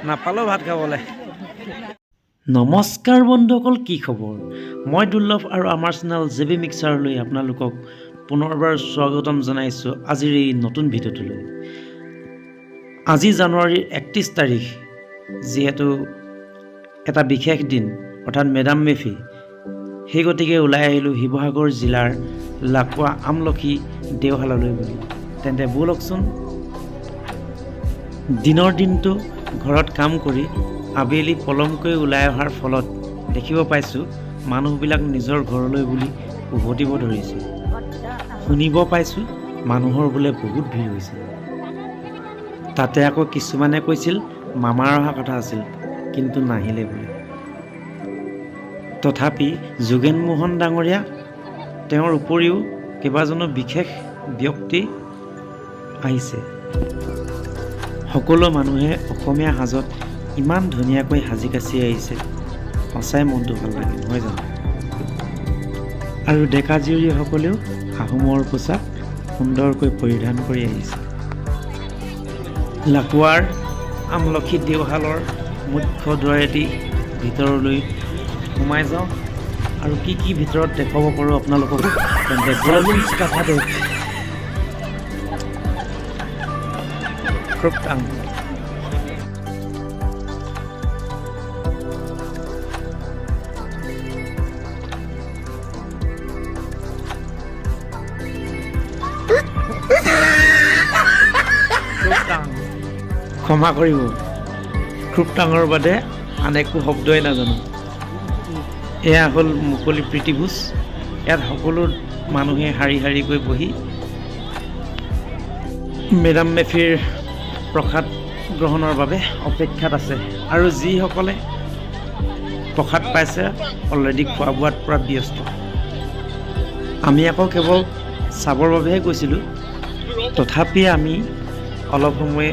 নাপালো ভাত খাবলৈ। নমস্কাৰ বন্ধুসকল, কি খবৰ? মই দুৰ্লভ আৰু আমাৰ চেনেল জেবি মিক্সাৰলৈ আপোনালোকক পুনৰবাৰ স্বাগতম জনাইছোঁ আজিৰ এই নতুন ভিডিঅ'টোলৈ। আজি জানুৱাৰীৰ 31 তাৰিখ, যিহেতু এটা বিশেষ দিন অৰ্থাৎ মে-ডাম-মে-ফি, সেই গতিকে ওলাই আহিলোঁ শিৱসাগৰ জিলাৰ লাকুৱা আমলখি দেওহাললৈ বুলি। তেন্তে ব'লকচোন। দিনৰ দিনটো ঘৰত কাম কৰি আবেলি পলমকৈ ওলাই অহাৰ ফলত দেখিব পাইছোঁ মানুহবিলাক নিজৰ ঘৰলৈ বুলি উভতিব ধৰিছে। শুনিব পাইছোঁ মানুহৰ বোলে বহুত ভিৰ হৈছে। তাতে আকৌ কিছুমানে কৈছিল মামাৰ অহা কথা আছিল, কিন্তু নাহিলে বোলে। তথাপি যোগেন মোহন ডাঙৰীয়া, তেওঁৰ উপৰিও কেইবাজনো বিশেষ ব্যক্তি আহিছে। সকলো মানুহে অসমীয়া সাজত ইমান ধুনীয়াকৈ সাজি কাচি আহিছে, সঁচাই মনটো ভাল লাগে, নহয় জানো? আৰু ডেকা জীয়ৰীসকলেও আহোমৰ পোচাক সুন্দৰকৈ পৰিধান কৰি আহিছে। লাকুৱাৰ আমলখি দেওহালৰ মুখ্য দুৱাৰেদি ভিতৰলৈ সোমাই যাওঁ আৰু কি কি ভিতৰত দেখুৱাব পাৰোঁ আপোনালোকক, তেন্তে খুব টান। ক্ষমা কৰিব, খুব ডাঙৰ বাদে আন একো শব্দই নাজানো। এয়া হ'ল মুকলি প্ৰীতিভোজ। ইয়াত সকলো মানুহে শাৰী শাৰীকৈ বহি মে-ডাম-মে-ফিৰ প্ৰসাদ গ্ৰহণৰ বাবে অপেক্ষাত আছে। আৰু যিসকলে প্ৰসাদ পাইছে অলৰেডি খোৱা বোৱাত পূৰা ব্যস্ত। আমি আকৌ কেৱল চাবৰ বাবেহে গৈছিলোঁ। তথাপি আমি অলপ সময়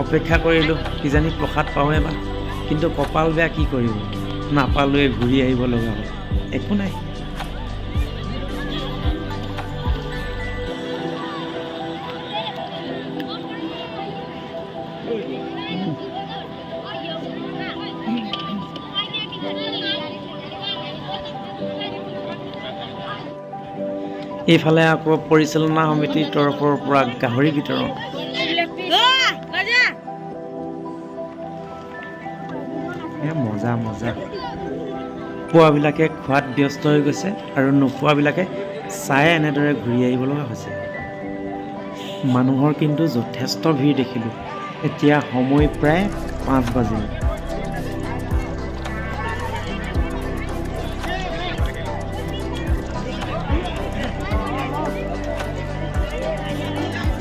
অপেক্ষা কৰিলোঁ, কিজানি প্ৰসাদ পাওঁৱে বা। কিন্তু কপাল বেয়া, কি কৰিব, নাপালোৱে, ঘূৰি আহিব লগা হ'ল। একো নাই। এইফালে আকৌ পৰিচালনা সমিতিৰ তৰফৰ পৰা গাহৰি বিতৰণ। মজা মজা। পোৱাবিলাকে খোৱাত ব্যস্ত হৈ গৈছে আৰু নোপোৱাবিলাকে চাই এনেদৰে ঘূৰি আহিব লগা হৈছে। মানুহৰ কিন্তু যথেষ্ট ভিৰ দেখিলোঁ। এতিয়া সময় প্ৰায় 5 বাজিল।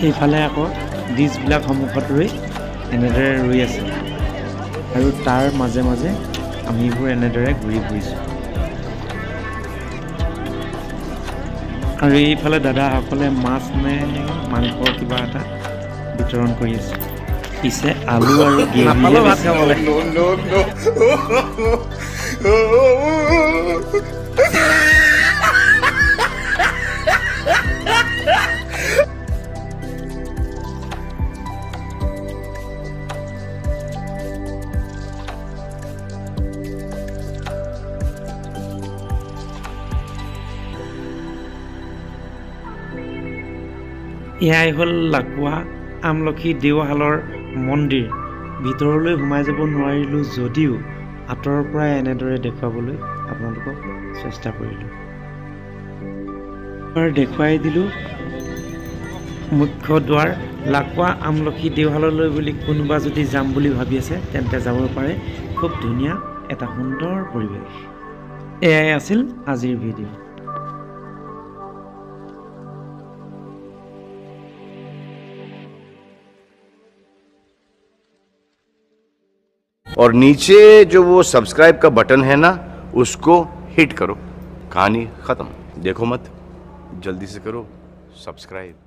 এইফালে আকৌ ডিছবিলাক সন্মুখত ৰৈ এনেদৰে ৰৈ আছে আৰু তাৰ মাজে মাজে আমিবোৰ এনেদৰে ঘূৰি ফুৰিছোঁ। আৰু এইফালে দাদাসকলে মাছ নে মাংস কিবা এটা বিতৰণ কৰি আছে। পিছে আলু আৰু ভাত খাবলৈ। এয়াই হ'ল লাকুৱা আমলখি দেওহালৰ মন্দিৰ। ভিতৰলৈ সোমাই যাব নোৱাৰিলোঁ যদিও আঁতৰৰ পৰাই এনেদৰে দেখুৱাবলৈ আপোনালোকক চেষ্টা কৰিলোঁ। দেখুৱাই দিলোঁ মুখ্য দুৱাৰ লাকুৱা আমলখি দেওহাললৈ বুলি। কোনোবা যদি যাম বুলি ভাবি আছে তেন্তে যাব পাৰে। খুব ধুনীয়া এটা সুন্দৰ পৰিৱেশ। এয়াই আছিল আজিৰ ভিডিঅ'। और नीचे जो वो सब्सक्राइब का बटन है ना, उसको हिट करो। कहानी खत्म। देखो मत, जल्दी से करो सब्सक्राइब।